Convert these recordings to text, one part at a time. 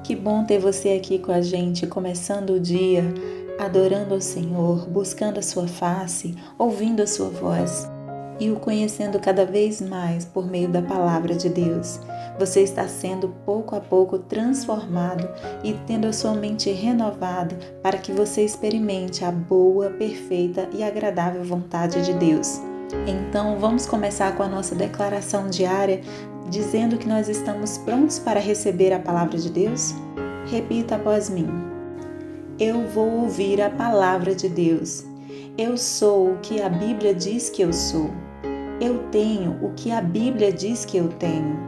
Que bom ter você aqui com a gente, começando o dia, adorando ao Senhor, buscando a sua face, ouvindo a sua voz e o conhecendo cada vez mais por meio da palavra de Deus. Você está sendo pouco a pouco transformado e tendo a sua mente renovada para que você experimente a boa, perfeita e agradável vontade de Deus. Então, vamos começar com a nossa declaração diária, dizendo que nós estamos prontos para receber a palavra de Deus? Repita após mim. Eu vou ouvir a palavra de Deus. Eu sou o que a Bíblia diz que eu sou. Eu tenho o que a Bíblia diz que eu tenho.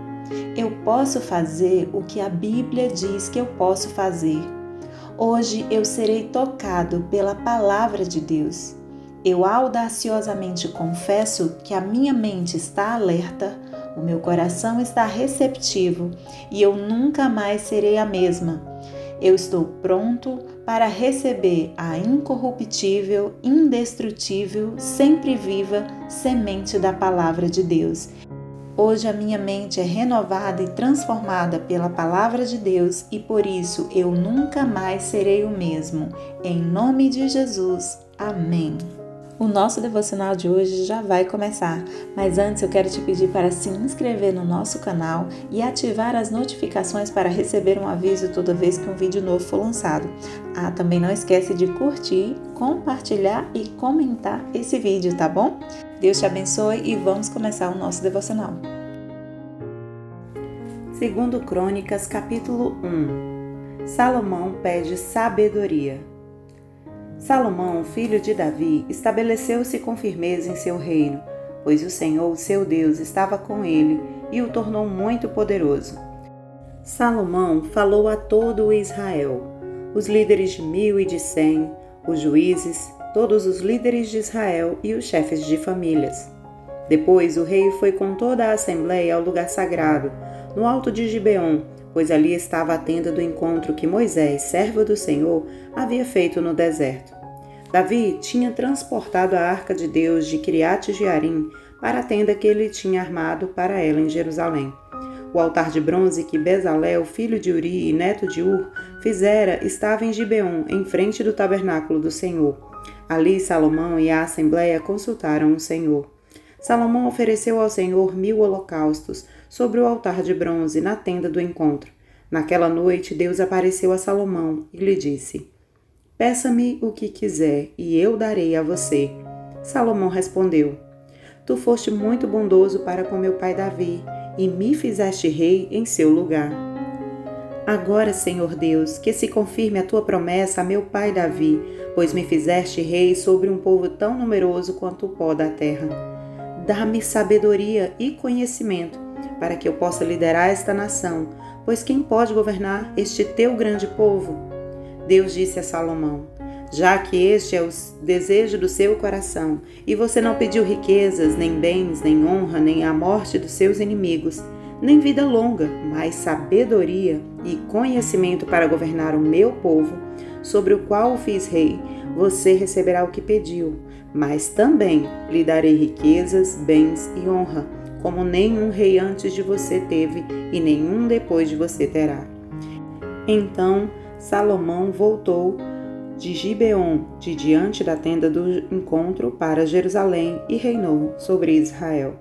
Eu posso fazer o que a Bíblia diz que eu posso fazer. Hoje eu serei tocado pela palavra de Deus. Eu audaciosamente confesso que a minha mente está alerta, o meu coração está receptivo e eu nunca mais serei a mesma. Eu estou pronto para receber a incorruptível, indestrutível, sempre viva semente da palavra de Deus. Hoje a minha mente é renovada e transformada pela palavra de Deus e por isso eu nunca mais serei o mesmo. Em nome de Jesus. Amém. O nosso devocional de hoje já vai começar, mas antes eu quero te pedir para se inscrever no nosso canal e ativar as notificações para receber um aviso toda vez que um vídeo novo for lançado. Também não esquece de curtir, compartilhar e comentar esse vídeo, tá bom? Deus te abençoe e vamos começar o nosso devocional. 2 Crônicas, capítulo 1. Salomão pede sabedoria. Salomão, filho de Davi, estabeleceu-se com firmeza em seu reino, pois o Senhor, seu Deus, estava com ele e o tornou muito poderoso. Salomão falou a todo o Israel, os líderes de 1000 e de 100, os juízes, todos os líderes de Israel e os chefes de famílias. Depois o rei foi com toda a assembleia ao lugar sagrado, no alto de Gibeon, pois ali estava a tenda do encontro que Moisés, servo do Senhor, havia feito no deserto. Davi tinha transportado a arca de Deus de Quiriate-Jearim para a tenda que ele tinha armado para ela em Jerusalém. O altar de bronze que Bezalel, filho de Uri e neto de Ur, fizera estava em Gibeon, em frente do tabernáculo do Senhor. Ali Salomão e a assembleia consultaram o Senhor. Salomão ofereceu ao Senhor 1000 holocaustos sobre o altar de bronze na tenda do encontro. Naquela noite Deus apareceu a Salomão e lhe disse: Peça-me o que quiser e eu darei a você. Salomão respondeu: Tu foste muito bondoso para com meu pai Davi e me fizeste rei em seu lugar. Agora, Senhor Deus, que se confirme a tua promessa a meu pai Davi, pois me fizeste rei sobre um povo tão numeroso quanto o pó da terra. Dá-me sabedoria e conhecimento, para que eu possa liderar esta nação, pois quem pode governar este teu grande povo? Deus disse a Salomão: Já que este é o desejo do seu coração, e você não pediu riquezas, nem bens, nem honra, nem a morte dos seus inimigos, nem vida longa, mas sabedoria e conhecimento para governar o meu povo, sobre o qual o fiz rei, você receberá o que pediu, mas também lhe darei riquezas, bens e honra, como nenhum rei antes de você teve e nenhum depois de você terá. Então Salomão voltou de Gibeon, de diante da tenda do encontro, para Jerusalém e reinou sobre Israel.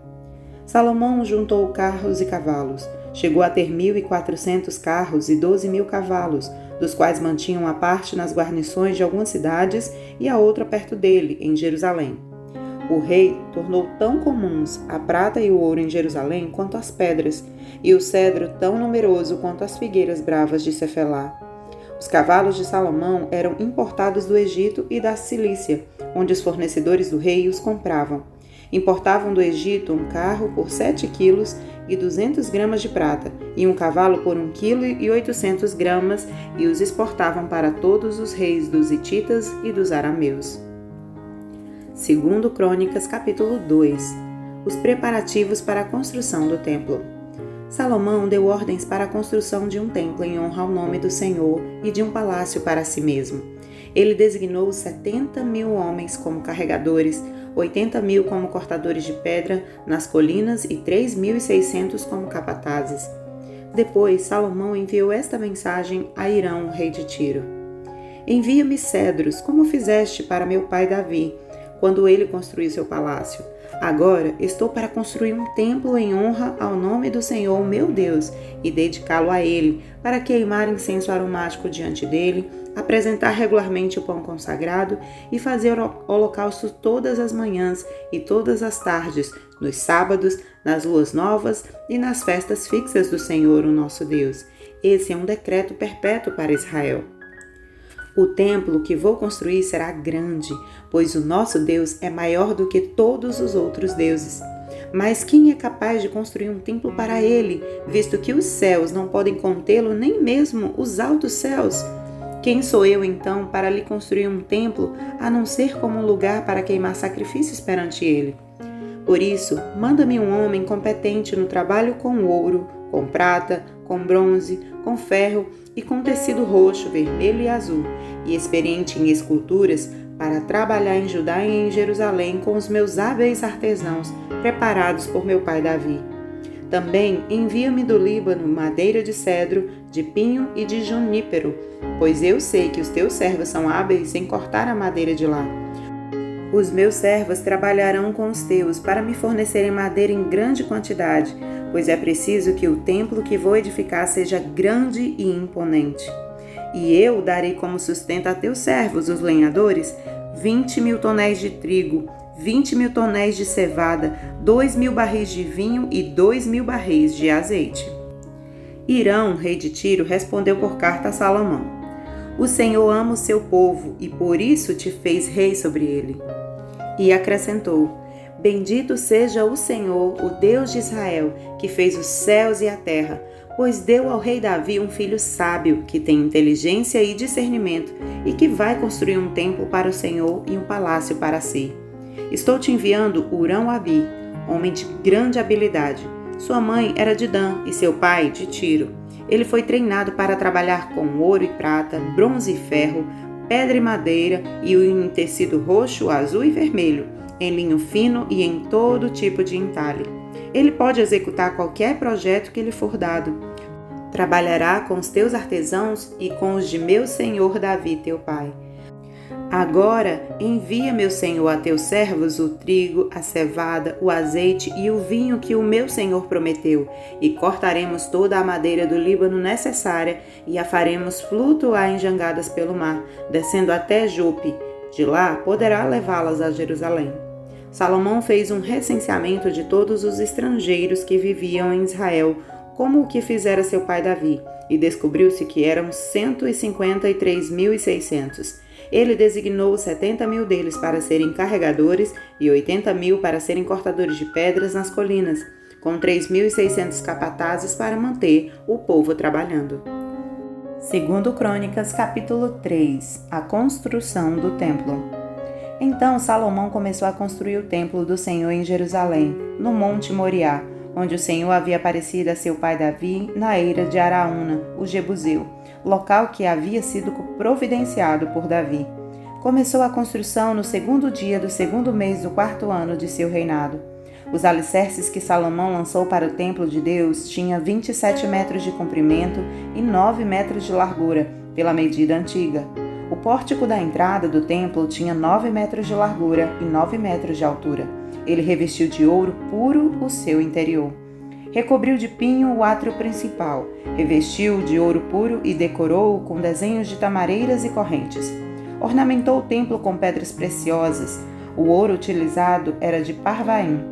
Salomão juntou carros e cavalos. Chegou a ter 1.400 carros e 12.000 cavalos, dos quais mantinham a parte nas guarnições de algumas cidades e a outra perto dele, em Jerusalém. O rei tornou tão comuns a prata e o ouro em Jerusalém quanto as pedras, e o cedro tão numeroso quanto as figueiras bravas de Cefelá. Os cavalos de Salomão eram importados do Egito e da Cilícia, onde os fornecedores do rei os compravam. Importavam do Egito um carro por 7 quilos e 200 gramas de prata, e um cavalo por 1 quilo e 800 gramas, e os exportavam para todos os reis dos hititas e dos arameus. 2 Crônicas, capítulo 2. Os preparativos para a construção do templo. Salomão deu ordens para a construção de um templo em honra ao nome do Senhor e de um palácio para si mesmo. Ele designou 70.000 homens como carregadores, 80.000 como cortadores de pedra nas colinas e 3.600 como capatazes. Depois, Salomão enviou esta mensagem a Hirão, rei de Tiro: Envia-me cedros, como fizeste para meu pai Davi, quando ele construiu seu palácio. Agora estou para construir um templo em honra ao nome do Senhor meu Deus e dedicá-lo a ele, para queimar incenso aromático diante dele, apresentar regularmente o pão consagrado e fazer holocausto todas as manhãs e todas as tardes, nos sábados, nas luas novas e nas festas fixas do Senhor, o nosso Deus. Esse é um decreto perpétuo para Israel. O templo que vou construir será grande, pois o nosso Deus é maior do que todos os outros deuses. Mas quem é capaz de construir um templo para ele, visto que os céus não podem contê-lo, nem mesmo os altos céus? Quem sou eu, então, para lhe construir um templo, a não ser como um lugar para queimar sacrifícios perante ele? Por isso, manda-me um homem competente no trabalho com ouro, com prata, com bronze, com ferro e com tecido roxo, vermelho e azul, e experiente em esculturas, para trabalhar em Judá e em Jerusalém com os meus hábeis artesãos, preparados por meu pai Davi. Também envia-me do Líbano madeira de cedro, de pinho e de junípero, pois eu sei que os teus servos são hábeis em cortar a madeira de lá. Os meus servos trabalharão com os teus para me fornecerem madeira em grande quantidade, pois é preciso que o templo que vou edificar seja grande e imponente. E eu darei como sustento a teus servos, os lenhadores, 20.000 tonéis de trigo, 20.000 tonéis de cevada, 2.000 barris de vinho e 2.000 barris de azeite. Hirão, rei de Tiro, respondeu por carta a Salomão: O Senhor ama o seu povo e por isso te fez rei sobre ele. E acrescentou: Bendito seja o Senhor, o Deus de Israel, que fez os céus e a terra, pois deu ao rei Davi um filho sábio, que tem inteligência e discernimento, e que vai construir um templo para o Senhor e um palácio para si. Estou te enviando Hurão-Abi, homem de grande habilidade. Sua mãe era de Dan e seu pai de Tiro. Ele foi treinado para trabalhar com ouro e prata, bronze e ferro, pedra e madeira, e em tecido roxo, azul e vermelho, em linho fino e em todo tipo de entalhe. Ele pode executar qualquer projeto que lhe for dado. Trabalhará com os teus artesãos e com os de meu senhor Davi, teu pai. Agora envia, meu senhor, a teus servos o trigo, a cevada, o azeite e o vinho que o meu senhor prometeu, e cortaremos toda a madeira do Líbano necessária e a faremos flutuar em jangadas pelo mar, descendo até Jope. De lá poderá levá-las a Jerusalém. Salomão fez um recenseamento de todos os estrangeiros que viviam em Israel, como o que fizera seu pai Davi, e descobriu-se que eram 153.600. Ele designou 70.000 deles para serem carregadores e 80.000 para serem cortadores de pedras nas colinas, com 3.600 capatazes para manter o povo trabalhando. Segundo Crônicas, capítulo 3, a construção do templo. Então Salomão começou a construir o templo do Senhor em Jerusalém, no Monte Moriá, onde o Senhor havia aparecido a seu pai Davi na eira de Araúna, o Jebuseu, local que havia sido providenciado por Davi. Começou a construção no 2º dia do 2º mês do 4º ano de seu reinado. Os alicerces que Salomão lançou para o templo de Deus tinham 27 metros de comprimento e 9 metros de largura, pela medida antiga. O pórtico da entrada do templo tinha 9 metros de largura e 9 metros de altura. Ele revestiu de ouro puro o seu interior. Recobriu de pinho o átrio principal, revestiu de ouro puro e decorou-o com desenhos de tamareiras e correntes. Ornamentou o templo com pedras preciosas. O ouro utilizado era de Parvaim.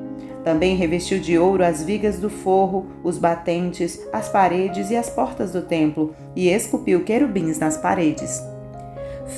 Também revestiu de ouro as vigas do forro, os batentes, as paredes e as portas do templo, e esculpiu querubins nas paredes.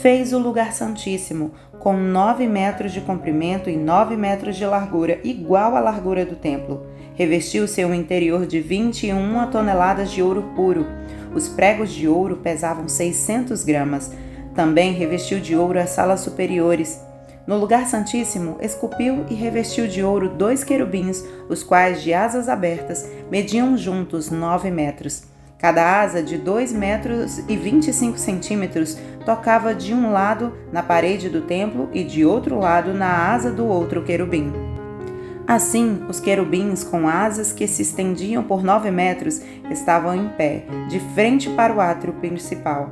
Fez o lugar santíssimo, com 9 metros de comprimento e 9 metros de largura, igual à largura do templo. Revestiu seu interior de 21 toneladas de ouro puro. Os pregos de ouro pesavam 600 gramas. Também revestiu de ouro as salas superiores. No lugar santíssimo, esculpiu e revestiu de ouro 2 querubins, os quais, de asas abertas, mediam juntos 9 metros. Cada asa, de 2 metros e 25 centímetros, tocava de um lado na parede do templo e de outro lado na asa do outro querubim. Assim, os querubins com asas que se estendiam por 9 metros estavam em pé, de frente para o átrio principal.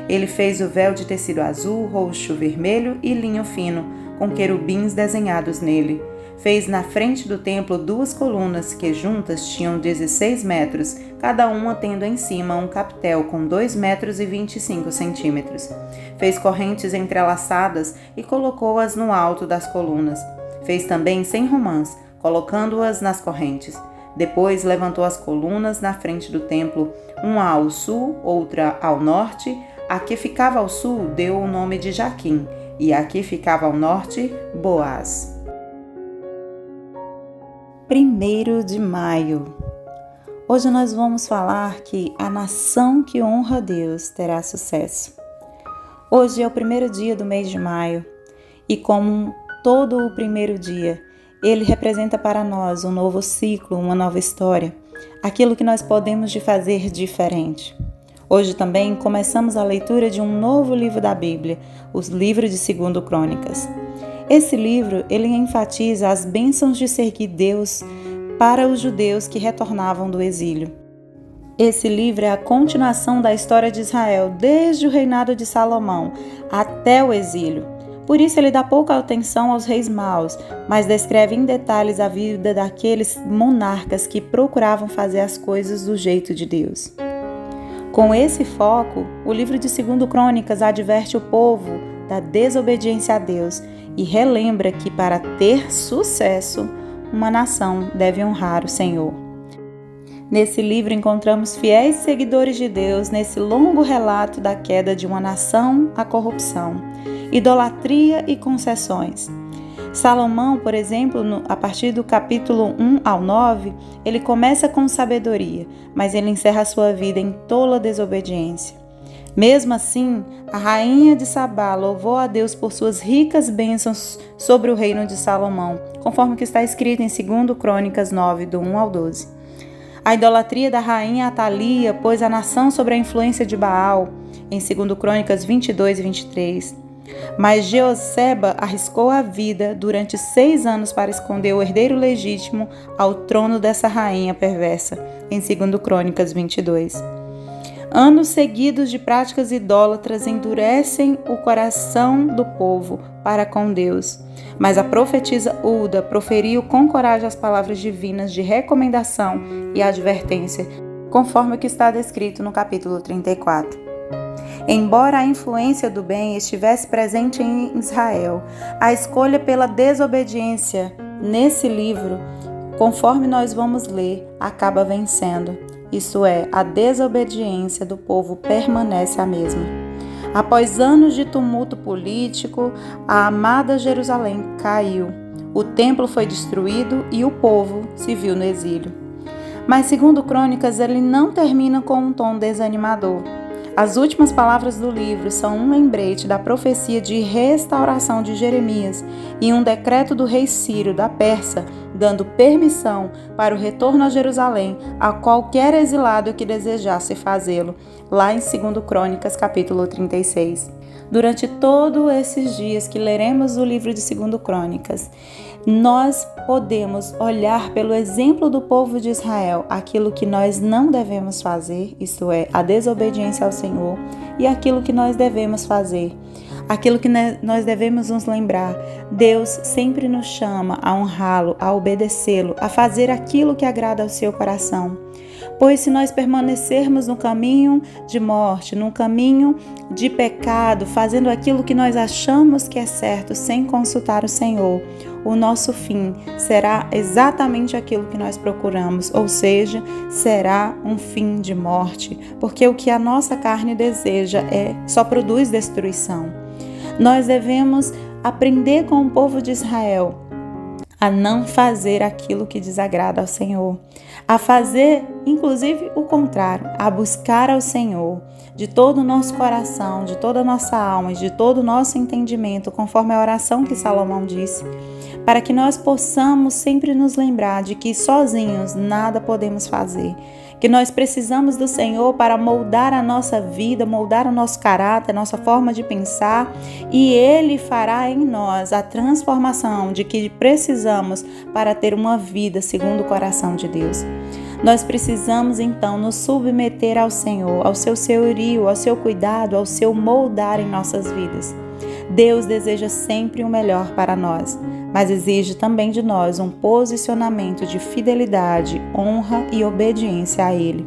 Ele fez o véu de tecido azul, roxo, vermelho e linho fino, com querubins desenhados nele. Fez na frente do templo 2 colunas que juntas tinham 16 metros, cada uma tendo em cima um capitel com 2 metros e 25 centímetros. Fez correntes entrelaçadas e colocou-as no alto das colunas. Fez também 100 romãs, colocando-as nas correntes. Depois levantou as colunas na frente do templo, uma ao sul, outra ao norte. A que ficava ao sul deu o nome de Jaquim, e a que ficava ao norte, Boaz. 1º de maio. Hoje nós vamos falar que a nação que honra a Deus terá sucesso. Hoje é o 1º dia do mês de maio e, como todo o 1º dia, ele representa para nós um novo ciclo, uma nova história, aquilo que nós podemos fazer diferente. Hoje também começamos a leitura de um novo livro da Bíblia, o livro de 2 Crônicas. Esse livro, ele enfatiza as bênçãos de seguir Deus para os judeus que retornavam do exílio. Esse livro é a continuação da história de Israel, desde o reinado de Salomão até o exílio. Por isso ele dá pouca atenção aos reis maus, mas descreve em detalhes a vida daqueles monarcas que procuravam fazer as coisas do jeito de Deus. Com esse foco, o livro de 2 Crônicas adverte o povo da desobediência a Deus e relembra que para ter sucesso, uma nação deve honrar o Senhor. Nesse livro encontramos fiéis seguidores de Deus nesse longo relato da queda de uma nação à corrupção, idolatria e concessões. Salomão, por exemplo, a partir do capítulo 1 ao 9, ele começa com sabedoria, mas ele encerra sua vida em tola desobediência. Mesmo assim, a rainha de Sabá louvou a Deus por suas ricas bênçãos sobre o reino de Salomão, conforme que está escrito em 2 Crônicas 9, do 1 ao 12. A idolatria da rainha Atalia pôs a nação sob a influência de Baal, em 2 Crônicas 22 e 23. Mas Jeoseba arriscou a vida durante 6 anos para esconder o herdeiro legítimo ao trono dessa rainha perversa, em 2 Crônicas 22. Anos seguidos de práticas idólatras endurecem o coração do povo para com Deus. Mas a profetisa Hulda proferiu com coragem as palavras divinas de recomendação e advertência, conforme o que está descrito no capítulo 34. Embora a influência do bem estivesse presente em Israel, a escolha pela desobediência nesse livro, conforme nós vamos ler, acaba vencendo. Isso é, a desobediência do povo permanece a mesma. Após anos de tumulto político, a amada Jerusalém caiu. O templo foi destruído e o povo se viu no exílio. Mas 2 Crônicas ele não termina com um tom desanimador. As últimas palavras do livro são um lembrete da profecia de restauração de Jeremias e um decreto do rei Ciro da Pérsia, dando permissão para o retorno a Jerusalém a qualquer exilado que desejasse fazê-lo, lá em 2 Crônicas, capítulo 36. Durante todos esses dias que leremos o livro de 2 Crônicas, nós podemos olhar pelo exemplo do povo de Israel aquilo que nós não devemos fazer, isto é, a desobediência ao Senhor, e aquilo que nós devemos fazer, aquilo que nós devemos nos lembrar. Deus sempre nos chama a honrá-lo, a obedecê-lo, a fazer aquilo que agrada ao seu coração. Pois se nós permanecermos no caminho de morte, no caminho de pecado, fazendo aquilo que nós achamos que é certo, sem consultar o Senhor, o nosso fim será exatamente aquilo que nós procuramos, ou seja, será um fim de morte, porque o que a nossa carne deseja só produz destruição. Nós devemos aprender com o povo de Israel a não fazer aquilo que desagrada ao Senhor, a fazer, inclusive, o contrário, a buscar ao Senhor de todo o nosso coração, de toda a nossa alma e de todo o nosso entendimento, conforme a oração que Salomão disse, para que nós possamos sempre nos lembrar de que sozinhos nada podemos fazer, que nós precisamos do Senhor para moldar a nossa vida, moldar o nosso caráter, a nossa forma de pensar, e Ele fará em nós a transformação de que precisamos para ter uma vida segundo o coração de Deus. Nós precisamos então nos submeter ao Senhor, ao seu senhorio, ao seu cuidado, ao seu moldar em nossas vidas. Deus deseja sempre o melhor para nós, mas exige também de nós um posicionamento de fidelidade, honra e obediência a Ele.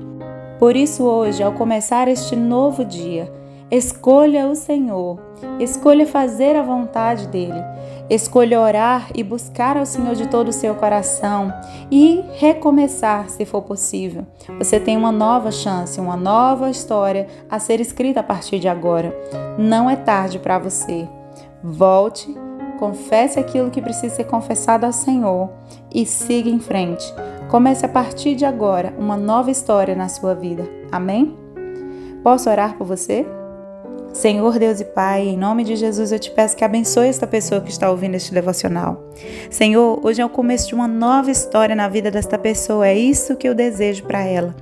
Por isso hoje, ao começar este novo dia, escolha o Senhor, escolha fazer a vontade dEle, escolha orar e buscar ao Senhor de todo o seu coração e recomeçar se for possível. Você tem uma nova chance, uma nova história a ser escrita a partir de agora. Não é tarde para você. Volte, confesse aquilo que precisa ser confessado ao Senhor e siga em frente. Comece a partir de agora uma nova história na sua vida. Amém? Posso orar por você? Senhor Deus e Pai, em nome de Jesus eu te peço que abençoe esta pessoa que está ouvindo este devocional. Senhor, hoje é o começo de uma nova história na vida desta pessoa, é isso que eu desejo para ela.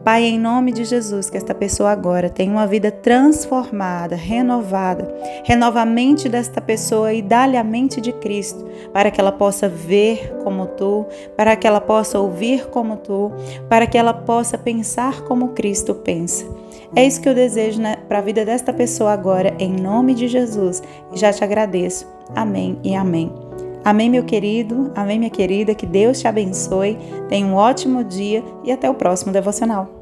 Pai, em nome de Jesus, que esta pessoa agora tenha uma vida transformada, renovada. Renova a mente desta pessoa e dá-lhe a mente de Cristo, para que ela possa ver como Tu, para que ela possa ouvir como Tu, para que ela possa pensar como Cristo pensa. É isso que eu desejo para a vida desta pessoa agora, em nome de Jesus. E já te agradeço. Amém e amém. Amém, meu querido. Amém, minha querida. Que Deus te abençoe. Tenha um ótimo dia e até o próximo devocional.